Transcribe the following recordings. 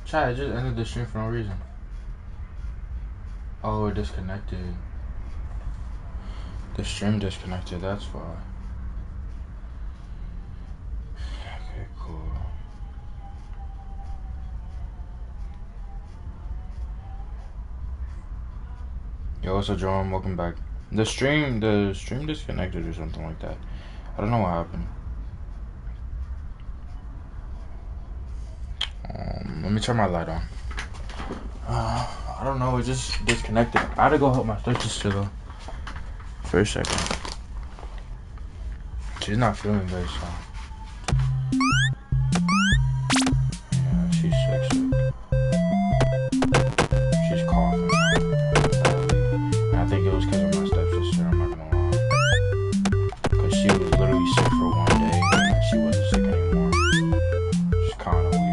Chat, I just ended the stream for no reason. Oh, it disconnected. The stream disconnected, that's why. Okay, cool. Yo, what's up, Jerome? Welcome back. The stream disconnected or something like that. I don't know what happened. Let me turn my light on. I don't know, it just disconnected. I had to go help my sister though. For a second. She's not feeling good, so. Yeah, she's sick. She's coughing. And I think it was because of my stepsister, I'm not gonna lie. Because she was literally sick for one day, and she wasn't sick anymore. It's kind of weird.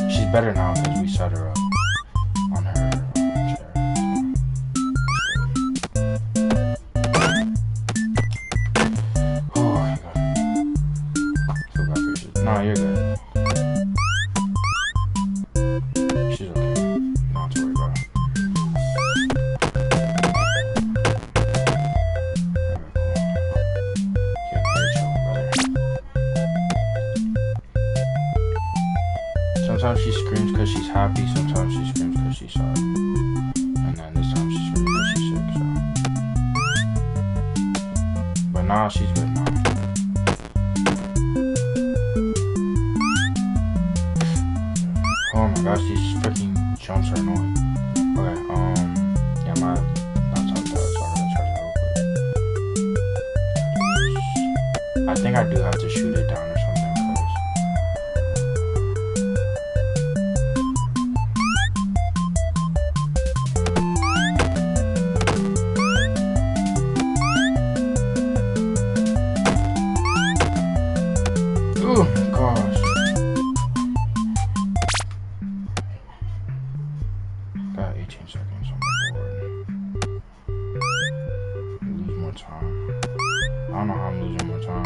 She's better now because we set her up on her chair. Oh my god. Feel bad for you. No, you're good. She's okay. Not to worry about it. Sometimes she screams because she's happy, sometimes she screams because she's sorry. And then this time she screams because she's sick, so. But nah, she's good now. Oh my gosh, these freaking jumps are annoying. Okay, yeah, my laptop died, so I'm gonna charge it real quick. I think I do have to shoot it down or something. Oh gosh. Got 18 seconds on the board. Lose more time. I don't know how I'm losing more time.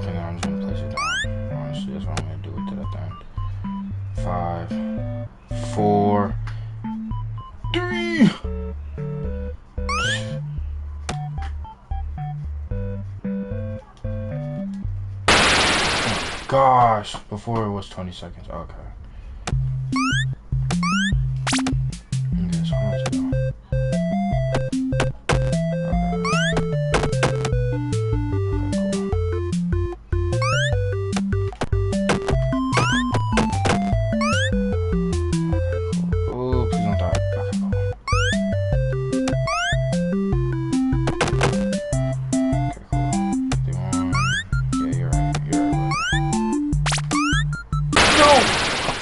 And then I'm just gonna place it down. Honestly, that's what I'm gonna do with it at the end. 5, 4, 3. Oh, gosh, before it was 20 seconds. Okay. Okay, so how much to go?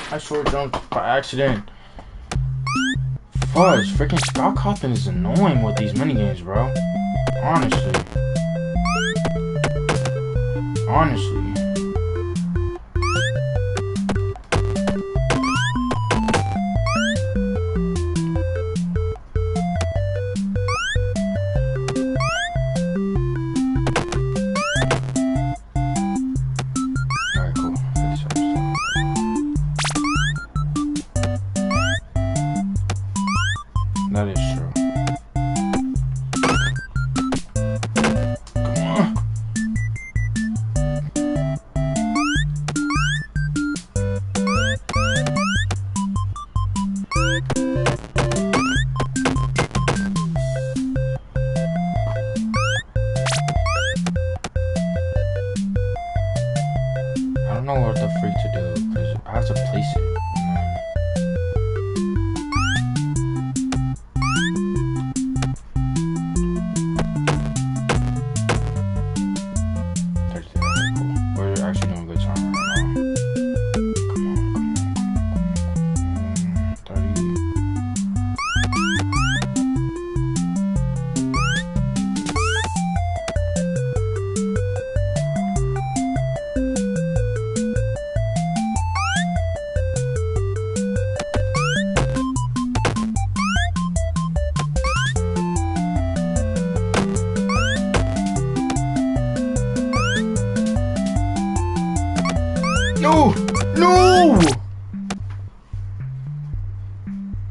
I short jumped by accident. Fudge, freaking scout hopping is annoying with these minigames, bro. Honestly. Honestly. That is true. Come on. don't know what the freak to do because I have to place it. We're actually doing a good time right now. Come on. 30. No! No!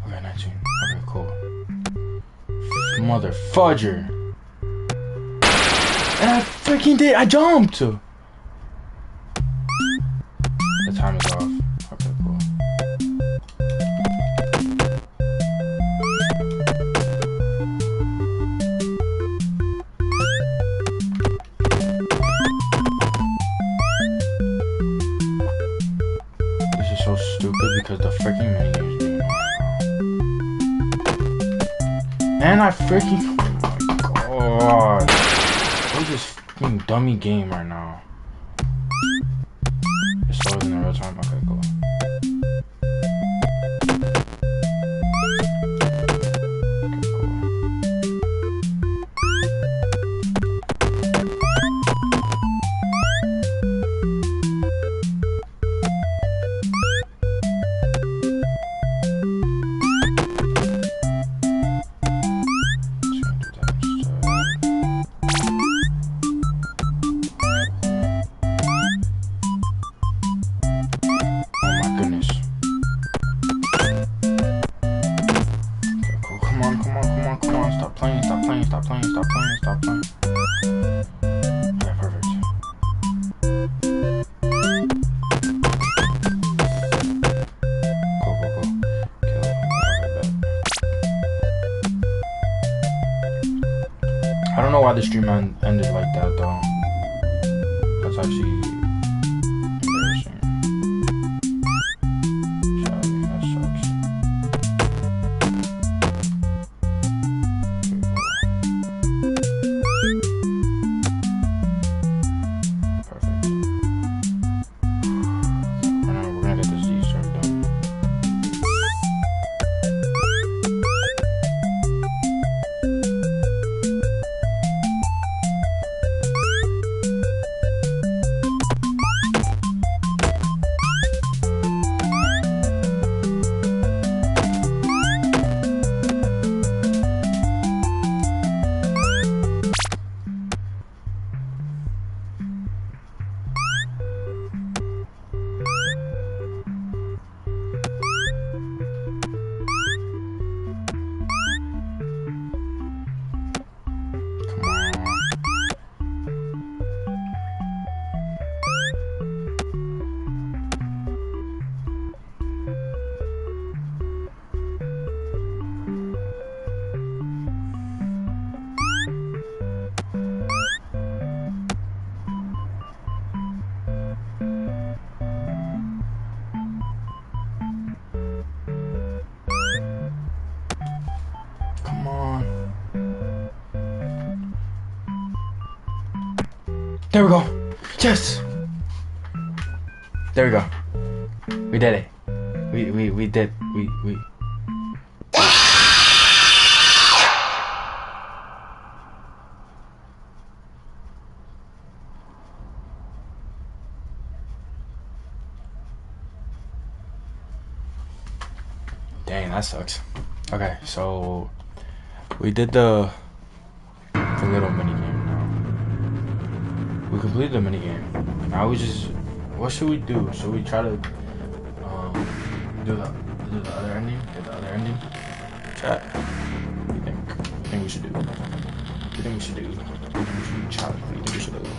Okay, 19. Okay, cool. Mother fudger. And I freaking did. I jumped. The time is off. Okay, cool. So stupid because the freaking minigame's being on. And I freaking, oh my god, what is this freaking dummy game right now? It's slower than the real time. Okay, cool. Stop playing. Okay, perfect. Cool. Kill it. Okay, bet. I don't know why the stream ended like that though. That's actually embarrassing. Sadly, that sucks. There we go. Yes. There we go. We did it. We did. We. Dang, that sucks. Okay, so we did the little mini game now. We completed the mini game. Now we just, what should we do? Should we try to do the other ending? Get the other ending? Chat. What do you think? What do you think we should do? What do you think we should do? What do you think we should do? Chat. What do you think we should do?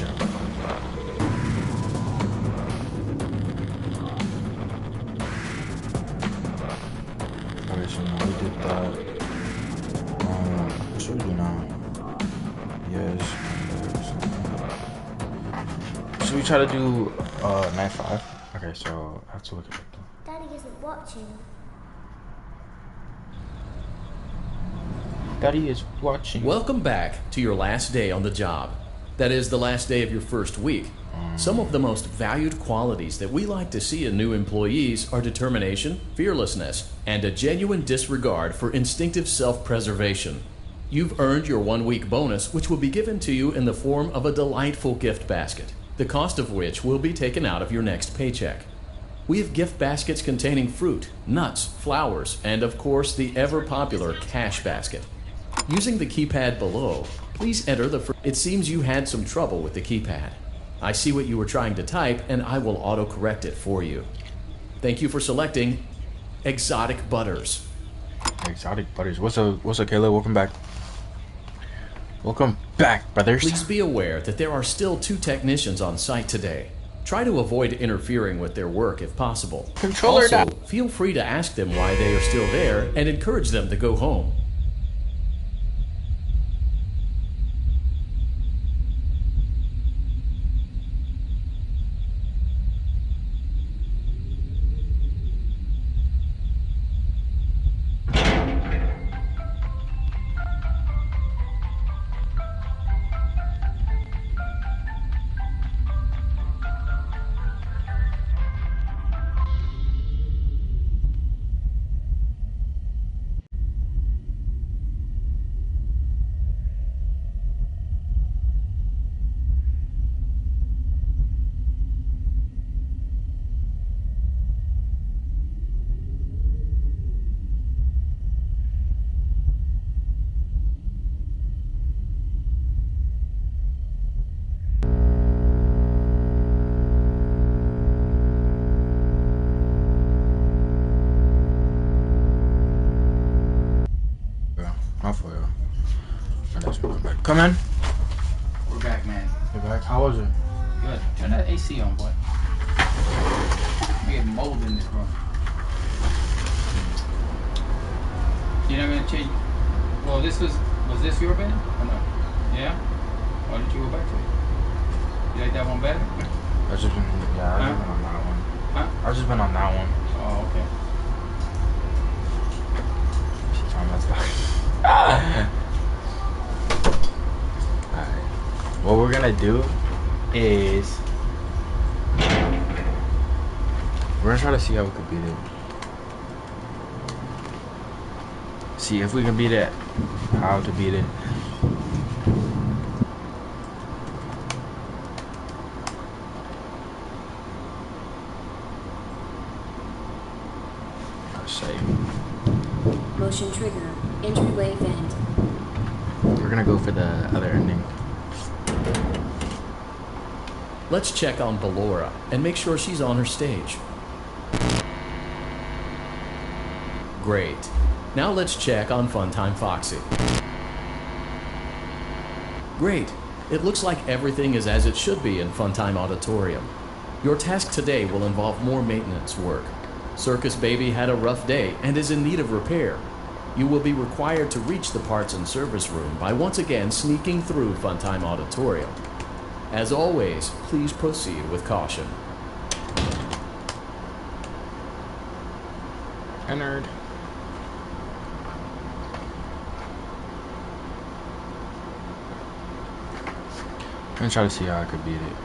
shit. Okay, so now we did that. What should we do now? Yes. Should we try to do night 5? Okay, so I have to look at it though. Daddy isn't watching. Daddy is watching. Welcome back to your last day on the job. That is the last day of your first week. Some of the most valued qualities that we like to see in new employees are determination, fearlessness, and a genuine disregard for instinctive self-preservation. You've earned your 1-week bonus, which will be given to you in the form of a delightful gift basket, the cost of which will be taken out of your next paycheck. We have gift baskets containing fruit, nuts, flowers, and of course the ever-popular cash basket. Using the keypad below, please enter the It seems you had some trouble with the keypad. I see what you were trying to type, and I will auto-correct it for you. Thank you for selecting Exotic Butters. Exotic Butters. What's up, Kayla? Welcome back. Welcome back, brothers. Please be aware that there are still 2 technicians on site today. Try to avoid interfering with their work if possible. Controller also, down. feel free to ask them why they are still there and encourage them to go home. Come in. We're back, man. You're back. How was it? Good. Turn that AC on, boy. We get mold in this room. You're not gonna change. Well, was this your bed? Or no? Yeah? Why didn't you go back to it? You like that one better? I've just been, yeah, I've just been on that one. Huh? I've just been on that one. Oh, okay. Alright. What we're gonna do is we're gonna try to see how we could beat it. See if we can beat it. How to beat it. Motion trigger. Entryway vent. We're gonna go for the other ending. Let's check on Ballora and make sure she's on her stage. Great. Now let's check on Funtime Foxy. Great. It looks like everything is as it should be in Funtime Auditorium. Your task today will involve more maintenance work. Circus Baby had a rough day and is in need of repair. You will be required to reach the parts and service room by once again sneaking through Funtime Auditorium. As always, please proceed with caution. Entered. I'm gonna try to see how I could beat it.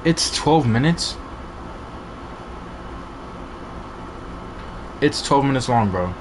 It's 12 minutes? It's 12 minutes long, bro.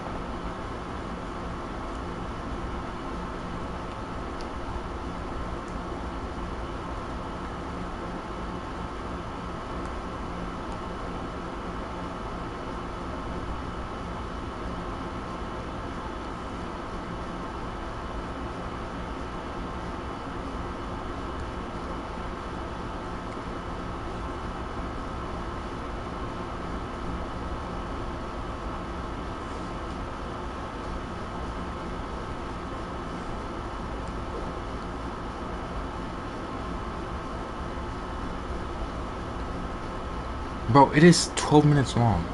Bro, it is 12 minutes long.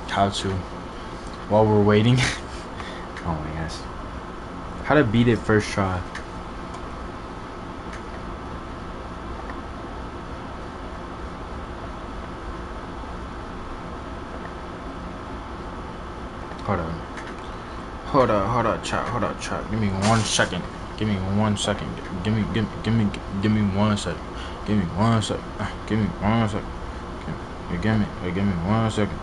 How to? While we're waiting. Oh my gosh. How to beat it first try. Hold on. Hold up, chat. Give me 1 second. Give me 1 second. Give me 1 second. Give me 1 second. Give me 1 second. Give me 1 second.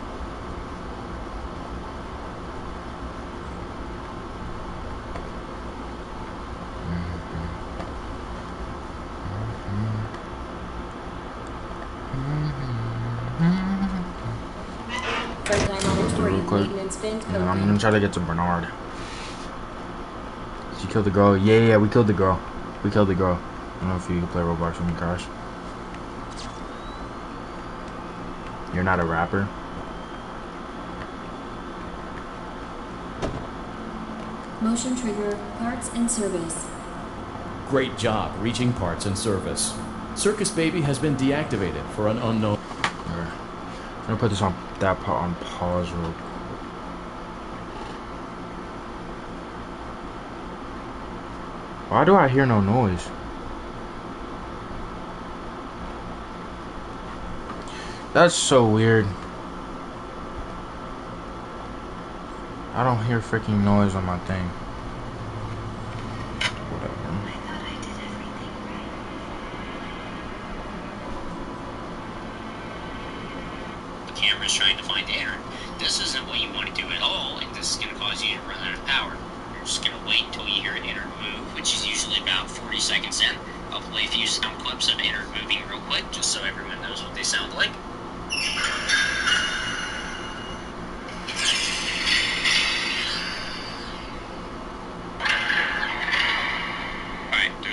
And I'm gonna try to get to Bernard. Did you kill the girl? Yeah, we killed the girl. We killed the girl. I don't know if you can play Roblox with me, Crash. You're not a rapper. Motion trigger, parts and service. Great job reaching parts and service. Circus Baby has been deactivated for an unknown. Okay. I'm gonna put this on that part on pause real quick. Why do I hear no noise? That's so weird. I don't hear freaking noise on my thing. Whatever. The camera's trying to find Aaron. This isn't what you want to do at all, and this is going to cause you to run out of power. You're just going to wait until you hear Aaron move, which is usually about 40 seconds in. I'll play a few sound clips of Aaron moving real quick, just so everyone knows what they sound like.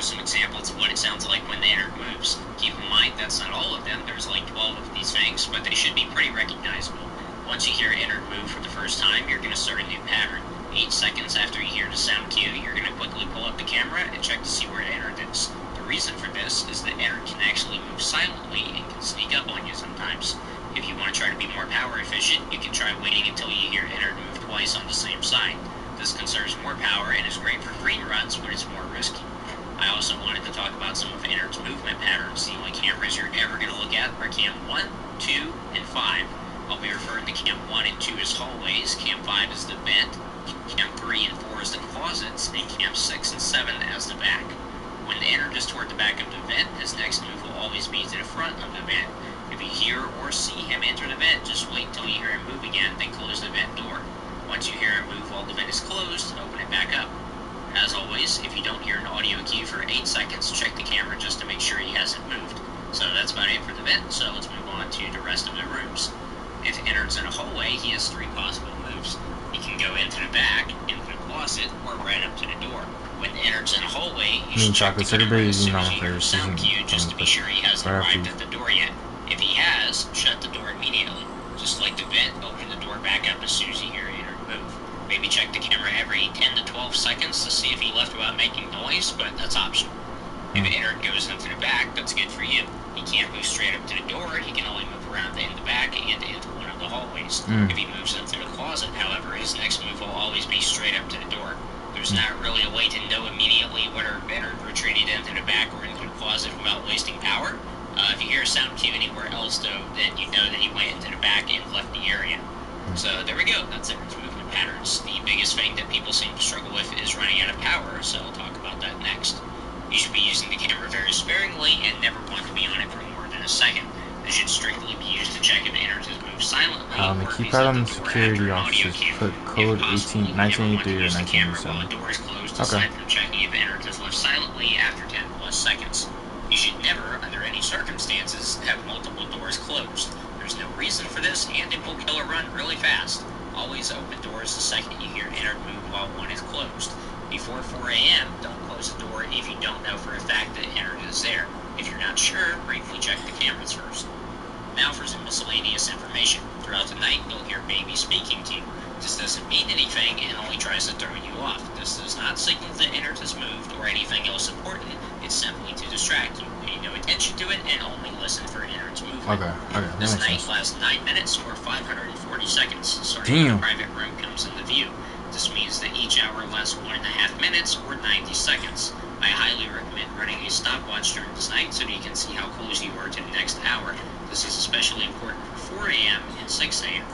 Some examples of what it sounds like when the Aaron moves. Keep in mind, that's not all of them. There's like 12 of these things, but they should be pretty recognizable. Once you hear Aaron move for the first time, you're going to start a new pattern. 8 seconds after you hear the sound cue, you're going to quickly pull up the camera and check to see where Aaron is. The reason for this is that Aaron can actually move silently and can sneak up on you sometimes. If you want to try to be more power efficient, you can try waiting until you hear Aaron move twice on the same side. This conserves more power and is great for green runs, but it's more risky. I also wanted to talk about some of Aaron's movement patterns. The only cameras you're ever going to look at are Cam 1, 2, and 5. I'll be referring to Cam 1 and 2 as hallways, Cam 5 as the vent, Cam 3 and 4 as the closets, and Cam 6 and 7 as the back. When Aaron is toward the back of the vent, his next move will always be to the front of the vent. If you hear or see him enter the vent, just wait until you hear him move again, then close the vent door. Once you hear him move while the vent is closed, open it back up. As always, if you don't hear an audio cue for 8 seconds, check the camera just to make sure he hasn't moved. So that's about it for the vent, so let's move on to the rest of the rooms. If Aaron's in a hallway, he has 3 possible moves. He can go into the back, into the closet, or right up to the door. When Aaron's in a hallway, you should check the camera as soon as you hear a sound cue just to be sure he hasn't arrived at the door yet. If he has, shut the door immediately. Just like the vent, open the door back up as soon as you hear Aaron move. Maybe check the camera every 10 to 12 seconds to see if he left without making noise, but that's optional. If Aaron goes into the back, that's good for you. He can't move straight up to the door, he can only move around in the back and into one of the hallways. If he moves into the closet, however, his next move will always be straight up to the door. There's not really a way to know immediately whether Aaron retreated into the back or into the closet without wasting power. If you hear a sound cue anywhere else, though, then you know that he went into the back and left the area. So there we go, that's Aaron's movement patterns. The biggest thing that people seem to struggle with is running out of power, so I'll talk about that next. You should be using the camera very sparingly and never want to be on it for more than a second. This should strictly be used to check if Aaron has moved silently. The keypad on the security officers put code 1983 or 1987. Okay. Aside from checking if Aaron has left silently after 10 plus seconds. You should never, under any any circumstances, have multiple doors closed. There's no reason for this, and it will kill a run really fast. Always open doors the second you hear enter move while one is closed. Before 4 a.m., don't close the door if you don't know for a fact that enter is there. If you're not sure, briefly check the cameras first. Now for some miscellaneous information. Throughout the night, you'll hear baby speaking to you. This doesn't mean anything and only tries to throw you off. This does not signal that enter has moved or anything else important. It's simply to distract you. Pay no attention to it and only listen for enter's movement. Okay. This night lasts 9 minutes or 540 seconds. Starting when a private room comes into view. This means that each hour lasts 1.5 minutes or 90 seconds. I highly recommend running a stopwatch during this night so that you can see how close you are to the next hour. This is especially important for 4 a.m. and 6 a.m.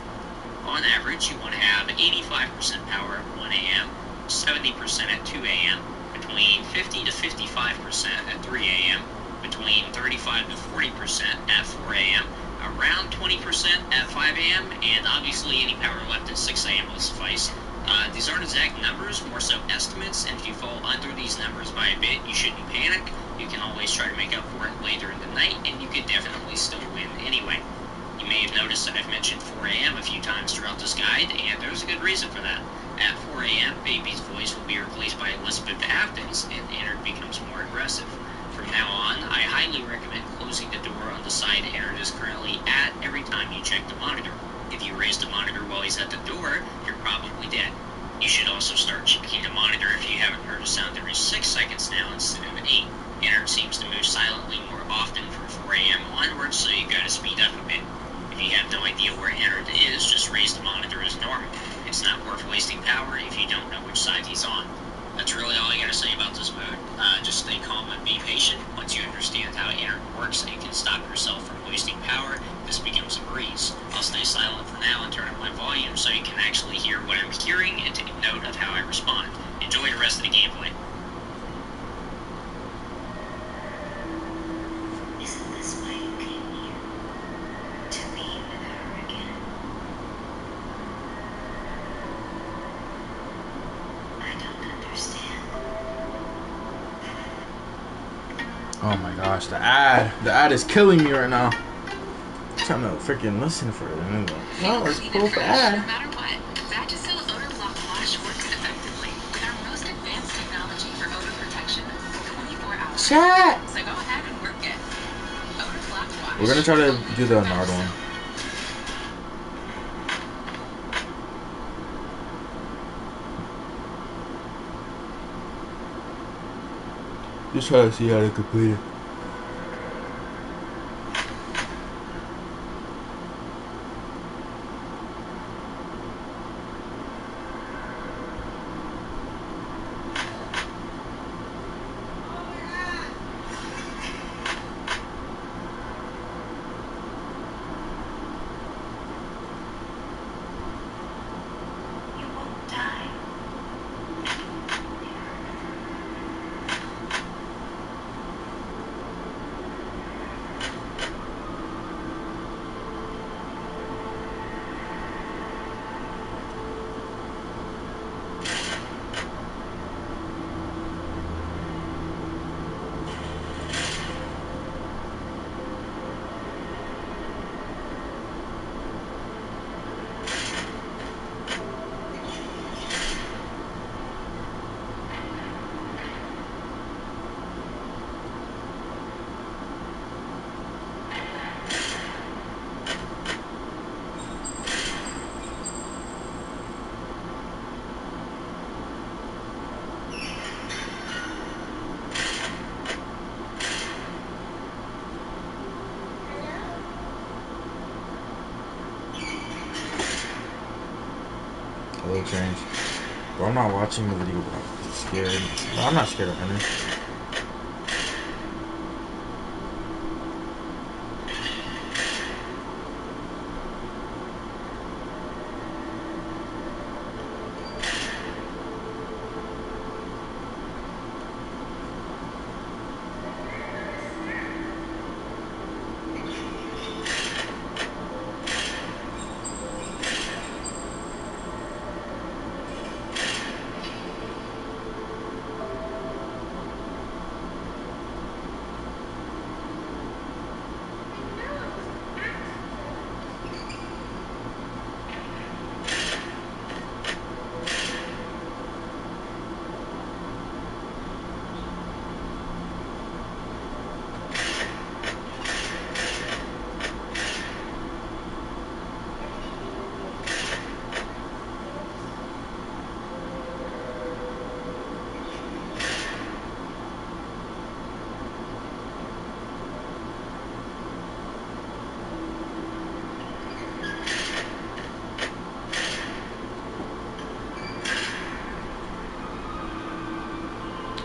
On average, you want to have 85% power at 1 a.m., 70% at 2 a.m., between 50 to 55% at 3 a.m., between 35 to 40% at 4 a.m., around 20% at 5 a.m., and obviously any power left at 6 a.m. will suffice. These aren't exact numbers, more so estimates, and if you fall under these numbers by a bit, you shouldn't panic. You can always try to make up for it later in the night, and you could definitely still win anyway. You may have noticed that I've mentioned 4 a.m. a few times throughout this guide, and there's a good reason for that. At 4 a.m., Baby's voice will be replaced by Elizabeth Afton's, and Ennard becomes more aggressive. From now on, I highly recommend closing the door on the side Ennard is currently at every time you check the monitor. If you raise the monitor while he's at the door, you're probably dead. You should also start checking the monitor if you haven't heard a sound every 6 seconds now instead of 8. Ennard seems to move silently more often from 4 a.m. onwards, so you gotta speed up a bit. If you have no idea where Ennard is, just raise the monitor as normal. It's not worth wasting power if you don't know which side he's on. That's really all I gotta say about this mode. Just stay calm and be patient. Once you understand how Ennard works and can stop yourself from wasting power, this becomes a breeze. I'll stay silent for now and turn up my volume so you can actually hear what I'm hearing and take note of how I respond. Enjoy the rest of the gameplay. Isn't this why you came here? To be with her again? I don't understand. Oh my gosh, the ad is killing me right now. I'm trying to freaking listen for it. And no, it's cool for ad. No matter what, Vagisil Odor Block Wash works effectively with our most advanced technology for odor protection for 24 hours. Chat. So go ahead and work it. Odor Block Wash. We're gonna try to do the Nard one. Just try to see how to complete it. You won't die. A little change. Bro, I'm not watching the video, bro. I'm scared. Bro, I'm not scared of Ennard.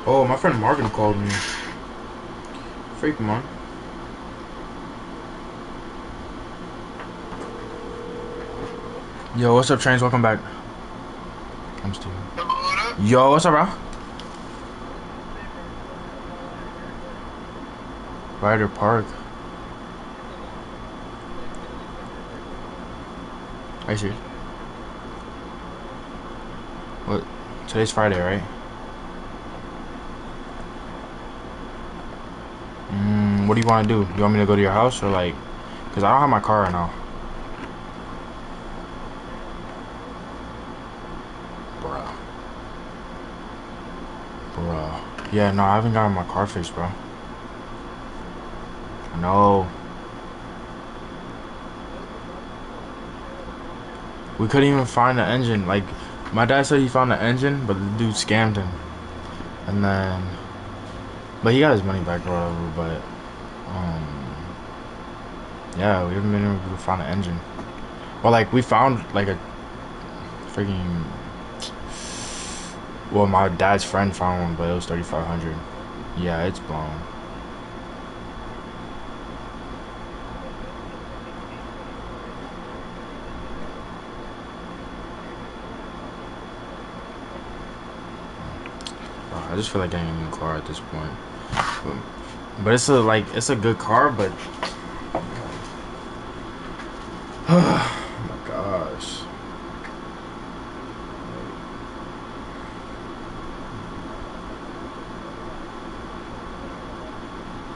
Oh, my friend Marvin called me. Freak, man. Yo, what's up, Trains? Welcome back. I'm Steven. Yo, what's up, bro? Ryder Park. Are you serious? What? Today's Friday, right? What do you want to do? You want me to go to your house or like? Cause I don't have my car right now. Bruh. Yeah, no, I haven't gotten my car fixed, bro. No. We couldn't even find the engine. Like, my dad said he found the engine, but the dude scammed him. And then, but he got his money back or whatever. But, yeah, we haven't been able to find the engine. Well, like, we found like a freaking. Well, my dad's friend found one, but it was 3,500. Yeah, it's blown. I just feel like getting a new car at this point. But it's a good car, but oh my gosh.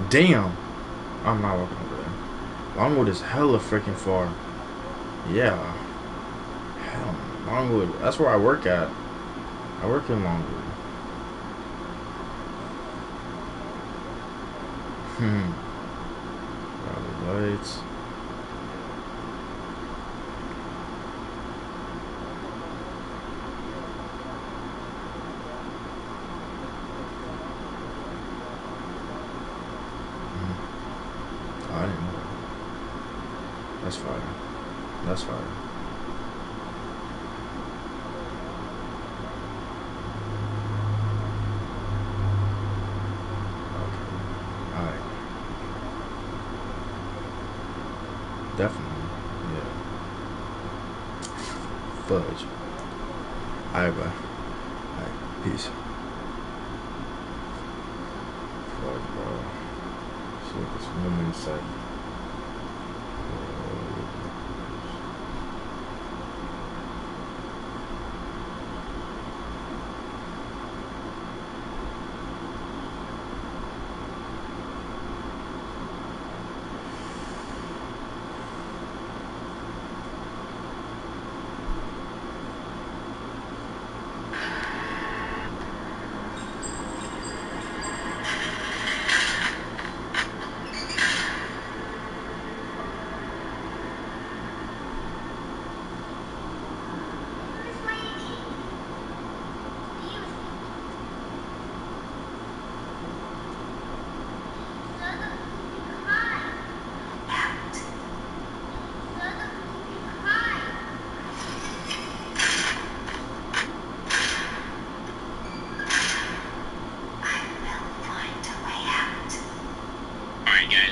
Damn. I'm not walking over there. Longwood is hella freaking far. Yeah. Hell, Longwood. That's where I work at. I work in Longwood. Rally lights. I didn't know. That's fire. That's fire. Okay. Alright. Definitely. Yeah. Fudge. Alright, bro. Alright. Peace. Fudge, bro. See what this woman said.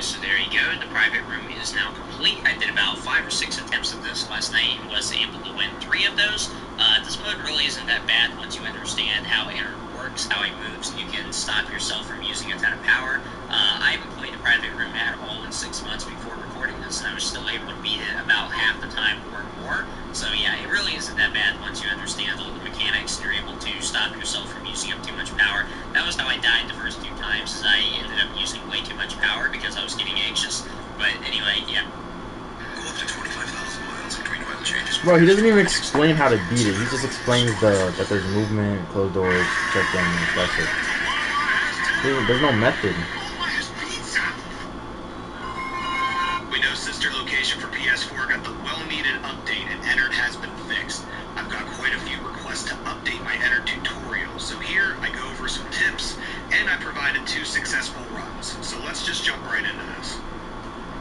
So there you go, the private room is now complete. I did about 5 or 6 attempts at this last night and was able to win 3 of those. This mode really isn't that bad once you understand how it works, how it moves. You can stop yourself from using a ton of power. I haven't played a private room at all in 6 months before recording this, and I was still able to beat it about half the time or more. So yeah, it really isn't that bad once you understand all the mechanics and you're able to stop yourself from using up too much power. That was how I died the first 2 times, is I ended up using way too much power because I was getting anxious. But anyway, yeah. Go up to 25,000 miles between oil changes. Bro, he doesn't even explain how to beat it. He just explains that there's movement, closed doors, check them, that's it. There's no method. Windows sister location for PS4 got the well-needed update, and Ennard has been fixed. I've got quite a few requests to update my Ennard tutorial, so here I go over some tips, and I provided 2 successful runs. So let's just jump right into this.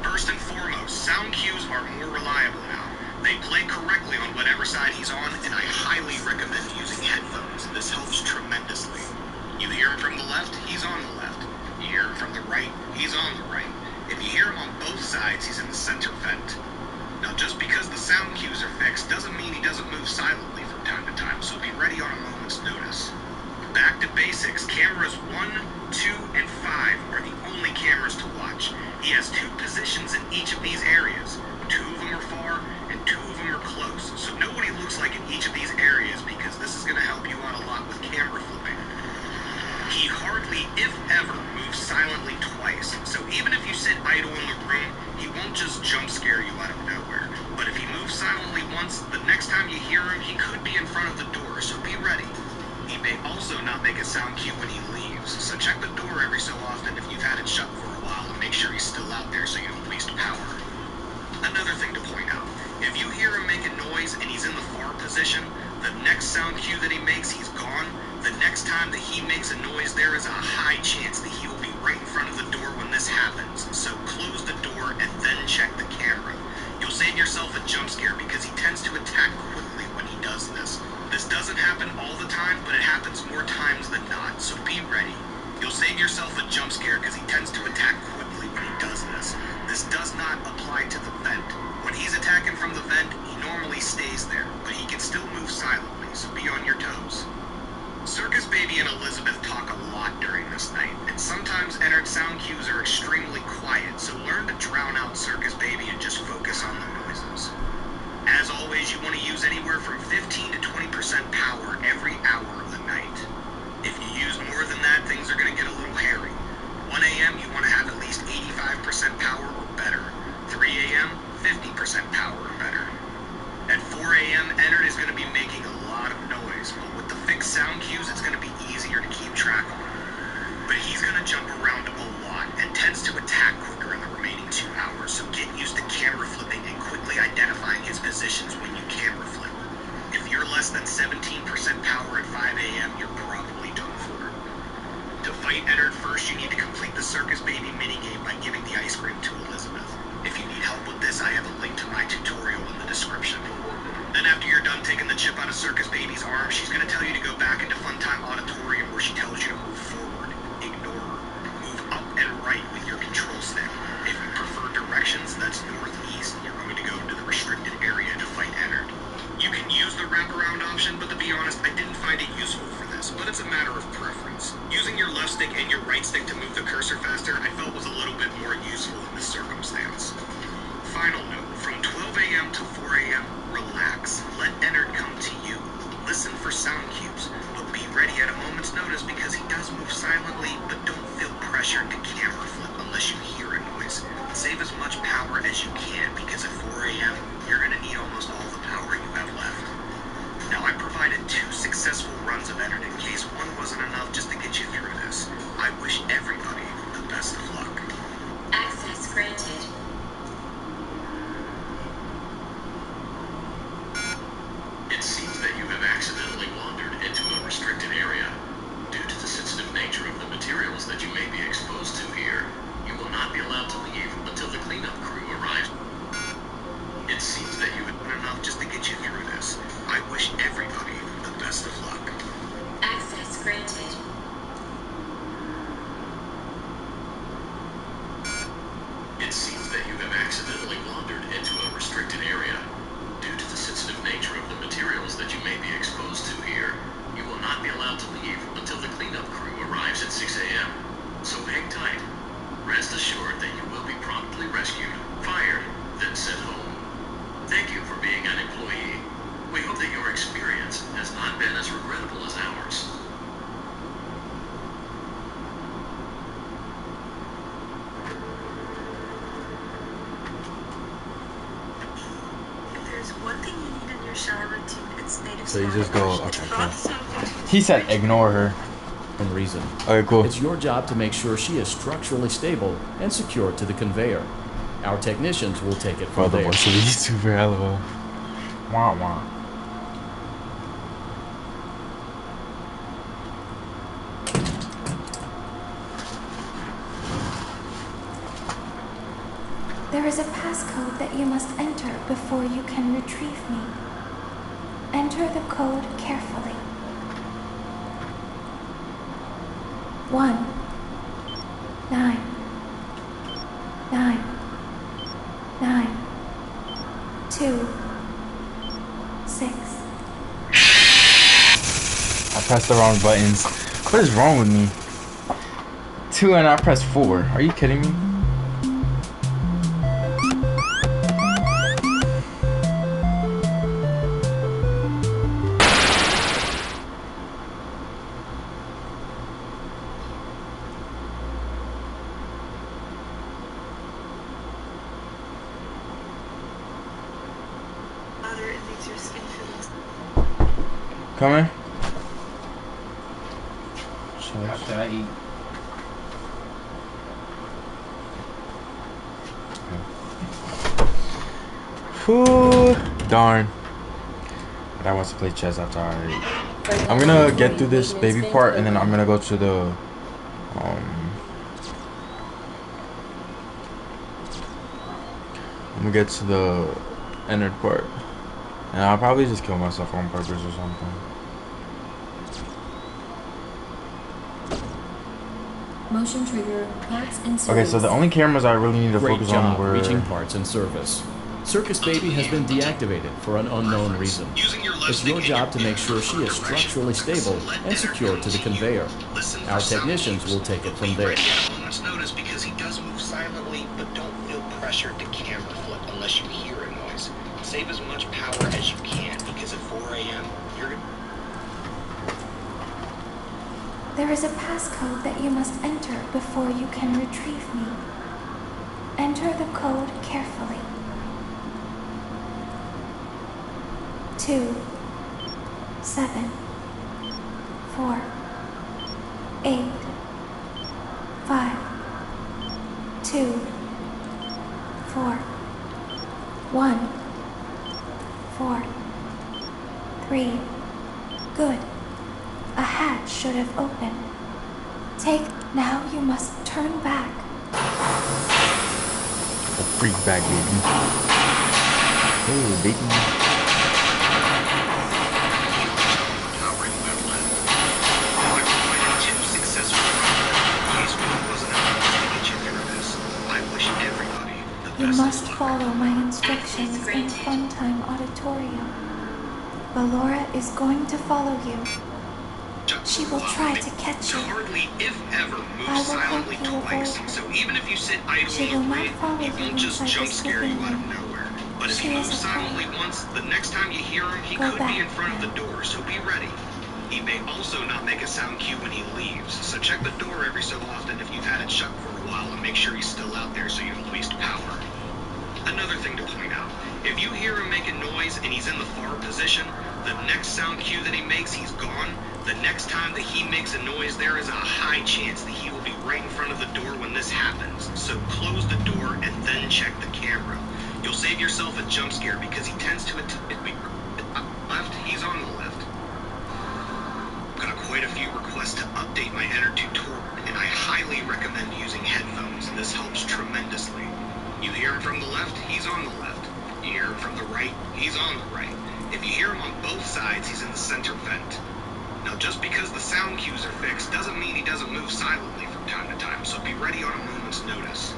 First and foremost, sound cues are more reliable now. They play correctly on whatever side he's on, and I highly recommend using headphones. This helps tremendously. You hear him from the not make a sound cue when he leaves, so check the door every so often if you've had it shut for a while and make sure he's still out there so you don't waste power. Another thing to point out, if you hear him make a noise and he's in the far position, the next sound cue that he makes, he's gone. The next time that he makes a noise, there is a high chance that he will be right in front of the door when this happens. So close the door and then check the camera. You'll save yourself a jump scare because he tends to attack quickly when he does this. This doesn't happen all the time, but it happens more times than not, so be ready. You'll save yourself a jump scare because he tends to attack quickly when he does this. This does not apply to the vent. When he's attacking from the vent, he normally stays there, but he can still move silently, so be on your toes. Circus Baby and Elizabeth talk a lot during this night, and sometimes Ennard's sound cues are extremely quiet, so learn to drown out Circus Baby and just focus on the noises. As always, you want to use anywhere from 15 to 20% power every hour of the night. If you use more than that, things are going to get a little hairy. 1 a.m., you want to have at least 85% power or better. 3 a.m., 50% power or better. At 4 a.m., Ennard is going to be making a lot of noise, but with the fixed sound cues, it's going to be easier to keep track of. But he's going to jump around a lot and tends to attack quicker in the remaining 2 hours, so get used to camera flipping and quickly identifying his positions when you camera flip. If you're less than 17% power at 5 a.m., you're probably done for. To fight Ennard first, you need to complete the Circus Baby minigame by giving the ice cream to Elizabeth. If you need help with this, I have a link to my tutorial in the description. Then after you're done taking the chip out of Circus Baby's arm, she's going to tell you to go back into Funtime Auditorium where she tells you to move forward, ignore her, move up and right with your control stick. If you prefer directions, that's northeast. You're going to go into the restricted area to fight Ennard. You can use the wraparound option, but to be honest, I didn't find it useful for this, but it's a matter of preference. Using your left stick and your right stick to move the cursor faster, I felt was a little bit more useful in this circumstance. Final note, from 12 a.m. to 4 a.m., relax. Let Ennard come to you. Listen for sound cues, but be ready at a moment's notice because he does move silently, but don't feel pressured to camera flip unless you hear a noise. Save as much power as you can because at 4 a.m., you're going to need almost all the power you have left. Now, I provided 2 successful runs of Ennard in case one wasn't enough just to get you through this. I wish everybody the best of luck. Access granted. It seems that you have accidentally wandered into a restricted area. Due to the sensitive nature of the materials that you may be exposed to here, you will not be allowed to leave until the cleanup crew arrives. It seems that you have done enough just to get you through this. I wish everybody the best of luck. Access granted. It seems that you have accidentally wandered into a restricted area. Due to the sensitive nature of the materials that you may be exposed to here, you will not be allowed to leave until the cleanup crew arrives at 6 a.m. So hang tight. Rest assured that you will be promptly rescued, fired, then sent home. Thank you for being an employee. We hope that your experience has not been as regrettable as ours. If there's one thing you need in your shower routine, it's native So you just go, splash. okay, It's cool. so good. He said ignore her. And reason. Okay, cool. It's your job to make sure she is structurally stable and secured to the conveyor. Our technicians will take it Bro, from the there. voice of YouTuber, LOL. Wah wah. There is a passcode that you must enter before you can retrieve me. Enter the code carefully. 1 9 9 9 2 6. I pressed the wrong buttons. What is wrong with me? 2 and I pressed 4. Are you kidding me? Lather, it makes your skin feel Come here. chest. After I eat. Whew, darn. But I want to play chess after I eat. I'm gonna get through this baby part and then I'm gonna go to the I'm gonna get to the Ennard part. And I'll probably just kill myself on purpose or something. Motion trigger, parts and service. Okay, so the only cameras I really need to Great focus job on were reaching parts and service. Circus Baby has been deactivated for an unknown reason. It's your job to make sure she is structurally stable and secure to the conveyor. Our technicians will take it from there. At a moment's notice because he does move silently, but don't feel pressured to camera flip unless you hear a noise. Save as much power as you can because at 4 a.m. you're gonna... There is a passcode that you must enter before you can retrieve me. Enter the code carefully. 2, 7, 4, 8, 5, 2, 4, 1, 4, 3. Good. A hatch should have opened. Now you must turn back. a freak back, baby. Oh, baby. You must follow my instructions in Funtime Auditorium. Ballora is going to follow you. She will try to catch you. Hardly, if ever, move I will silently help you twice. avoid her. So even if you sit idle She on will the not rig, follow he you won't just inside jump this scare you living out of room. nowhere. But if She he moves is afraid. silently once, the next time you hear him, he Go could be back in front of now. the door, so be ready. He may also not make a sound cue when he leaves, so check the door every so often if you've had it shut for a while and make sure he's still out there so you don't waste power. Another thing to point out, if you hear him make a noise and he's in the far position, the next sound cue that he makes, he's gone. The next time that he makes a noise, there is a high chance that he will be right in front of the door when this happens. So close the door and then check the camera. You'll save yourself a jump scare because he tends to left, he's on the left. Got quite a few requests to update my Ennard tutorial, and I highly recommend using headphones. This helps tremendously. You hear him from the left, he's on the left. You hear him from the right, he's on the right. If you hear him on both sides, he's in the center vent. Now, just because the sound cues are fixed doesn't mean he doesn't move silently from time to time, so be ready on a moment's notice.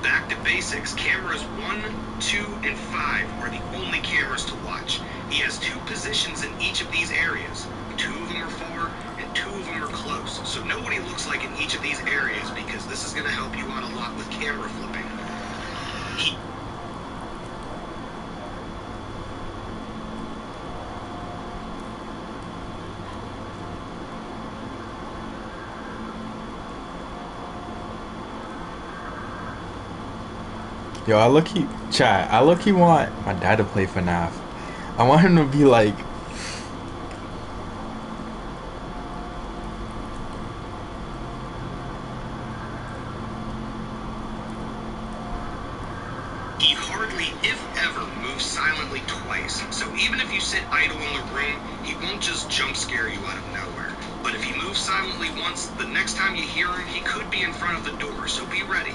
Back to basics, cameras 1, 2, and 5 are the only cameras to watch. He has 2 positions in each of these areas. 2 of them are far, and 2 of them are close. So know what he looks like in each of these areas because this is going to help you out a lot with camera flipping. Yo, I low-key want my dad to play FNAF. I want him to be like, He hardly, if ever, moves silently twice. So even if you sit idle in the room, he won't just jump scare you out of nowhere. But if he moves silently once, the next time you hear him, he could be in front of the door, so be ready.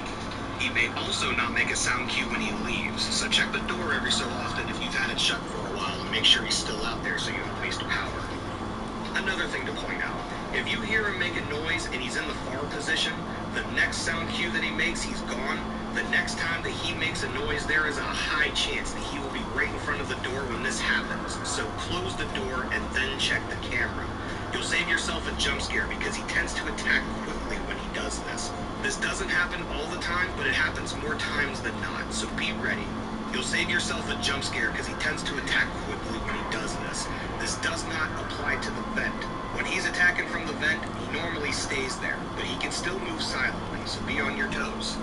He may also not make a sound cue when he leaves, so check the door every so often if you've had it shut for a while and make sure he's still out there so you don't waste power. Another thing to point out, if you hear him make a noise and he's in the far position, the next sound cue that he makes, he's gone. The next time that he makes a noise, there is a high chance that he will be right in front of the door when this happens. So close the door and then check the camera. You'll save yourself a jump scare because he tends to attack quickly when he does this. This doesn't happen all the time, but it happens more times than not, so be ready. You'll save yourself a jump scare because he tends to attack quickly when he does this. This does not apply to the vent. When he's attacking from the vent, he normally stays there, but he can still move silently, so be on your toes.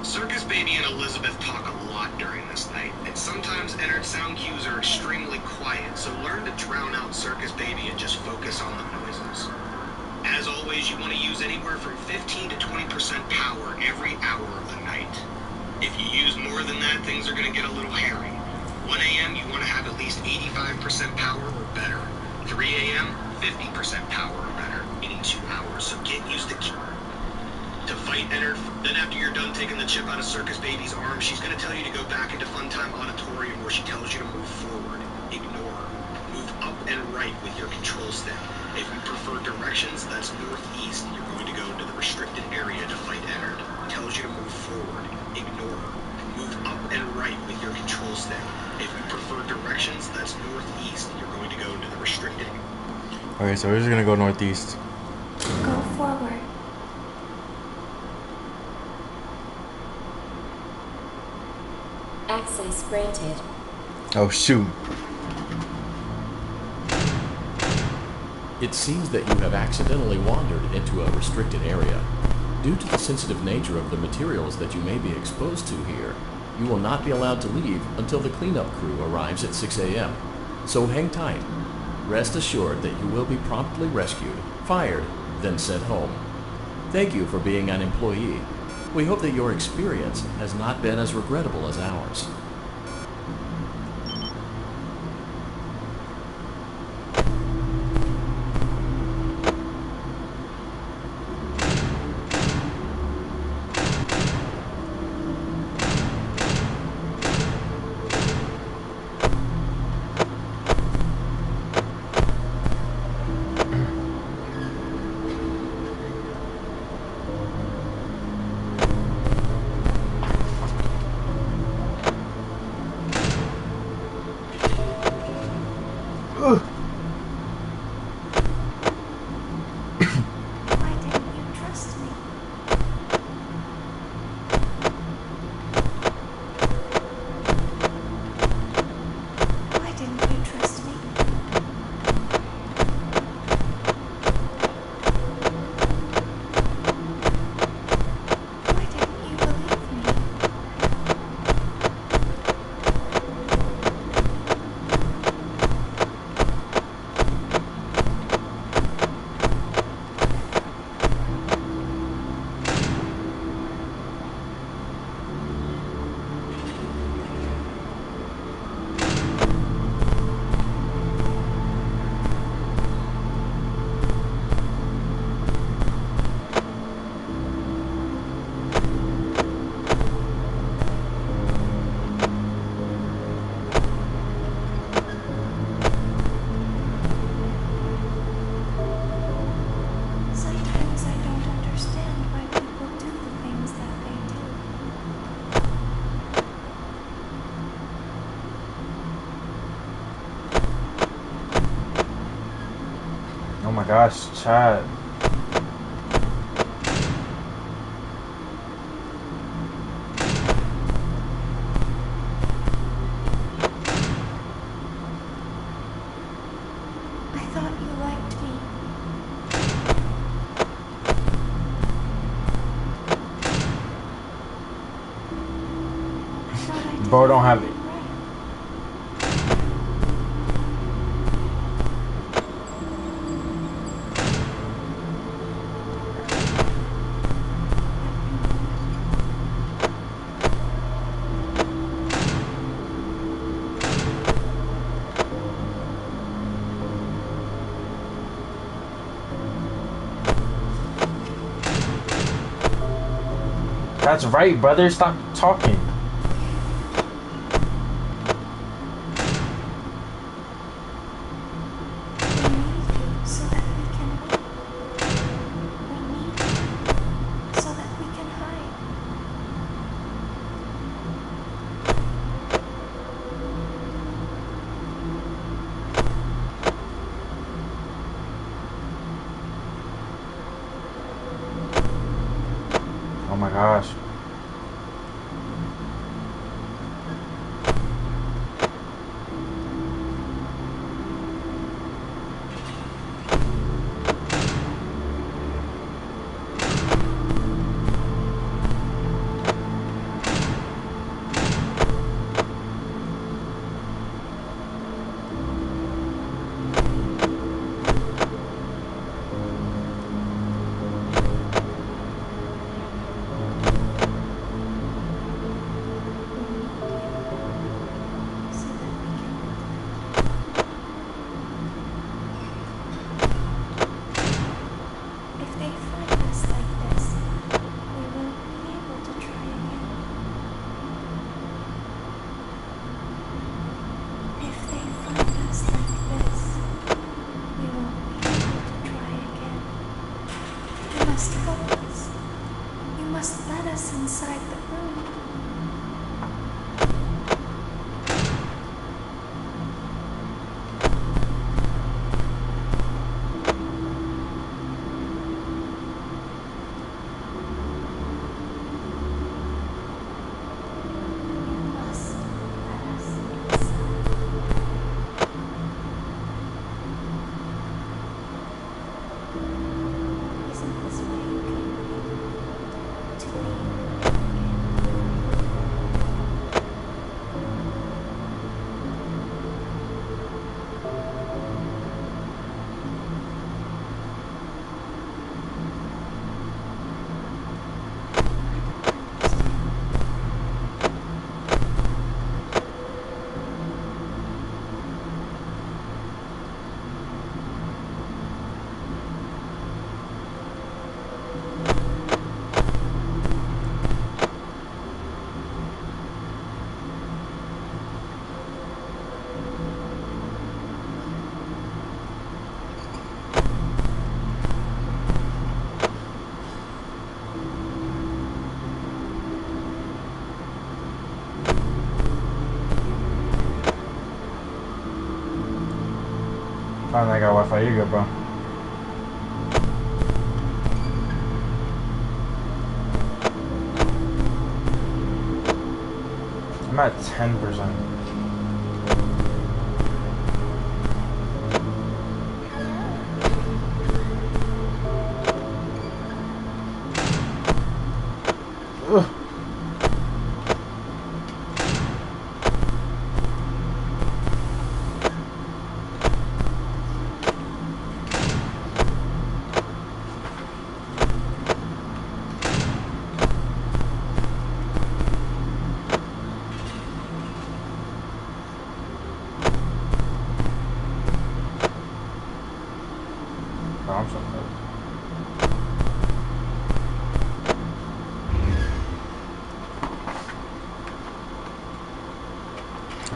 Circus Baby and Elizabeth talk a lot during this night, and sometimes Ennard's sound cues are extremely quiet, so learn to drown out Circus Baby and just focus on the noises. As always, you want to use anywhere from 15 to 20% power every hour of the night. If you use more than that, things are going to get a little hairy. 1 a.m., you want to have at least 85% power or better. 3 a.m., 50% power or better, meaning 2 hours. So get used to fight Ennard. Then after you're done taking the chip out of Circus Baby's arm, she's going to tell you to go back into Funtime Auditorium where she tells you to move forward. Ignore her. Move up and right with your control stick. If you prefer directions, that's northeast. You're going to go into the restricted area to fight Ennard. Tells you to move forward. Ignore her. Move up and right with your control stick. If you prefer directions, that's northeast. You're going to go into the restricted. Okay, so we're just gonna go northeast. Go forward. Access granted. Oh shoot. It seems that you have accidentally wandered into a restricted area. Due to the sensitive nature of the materials that you may be exposed to here, you will not be allowed to leave until the cleanup crew arrives at 6 a.m. So hang tight. Rest assured that you will be promptly rescued, fired, then sent home. Thank you for being an employee. We hope that your experience has not been as regrettable as ours. Why didn't you trust me? Why didn't you trust me? Why didn't you believe me? Sometimes I don't understand why people do the things that they do. Oh my gosh, Chad. I thought you liked me. I thought I did Bro don't have it. everything right. That's right, brother. Stop talking. We need you so that we can win. We need you so that we can hide. Oh my gosh. must help us. You must let us inside the room. You must let us inside. Isn't this why you came here? To leave again? Finally, I got Wi-Fi. You good, bro? I'm at 10%. Ugh. Oh, I'm so dead.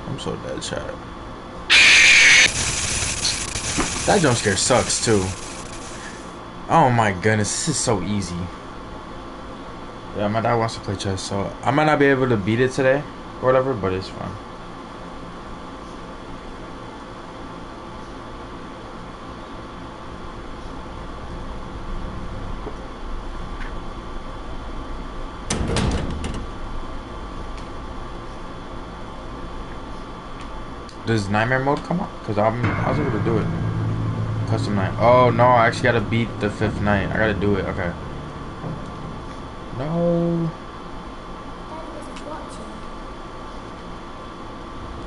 I'm so dead, chat. That jump scare sucks too. Oh my goodness, this is so easy. Yeah, my dad wants to play chess, so I might not be able to beat it today or whatever, but it's fine. Does nightmare mode come up? Cause I was able to do it. Custom night. Oh no, I actually gotta beat the 5th night. I gotta do it. Okay. No.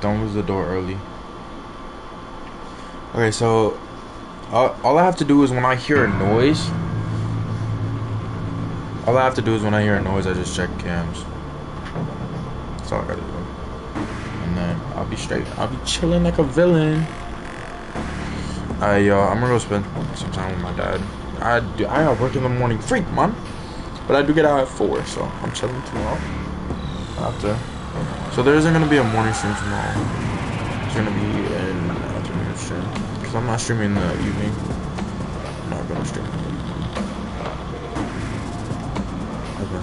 Don't lose the door early. Okay, so all I have to do is when I hear a noise. All I have to do is when I hear a noise, I just check cams. That's all I gotta do. And then I'll be straight. I'll be chilling like a villain. I'm gonna go spend some time with my dad. I gotta work in the morning, freak man. But I do get out at 4, so I'm chilling tomorrow. After, so there isn't gonna be a morning stream tomorrow. It's gonna be an afternoon stream because I'm not streaming in the evening. I'm not gonna stream in the evening.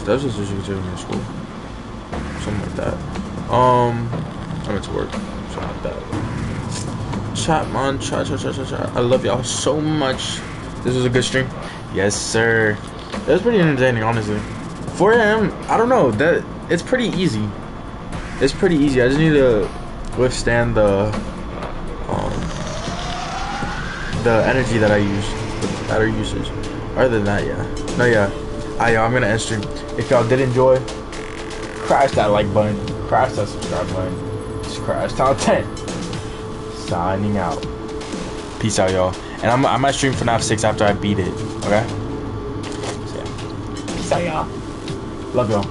That's just usually taking me to school, something like that. I went to work, something like that. Chat, man, chat. I love y'all so much. This was a good stream. Yes, sir. It was pretty entertaining, honestly. 4 a.m. I don't know. It's pretty easy. It's pretty easy. I just need to withstand the energy that I use, the battery usage. Other than that, yeah. No, yeah. I'm gonna end stream. If y'all did enjoy, crash that like button, crash that subscribe button, just crash top 10. Signing out. Peace out, y'all. And I might stream FNAF 6 after I beat it. Okay. So, yeah. Peace out, y'all. Love y'all.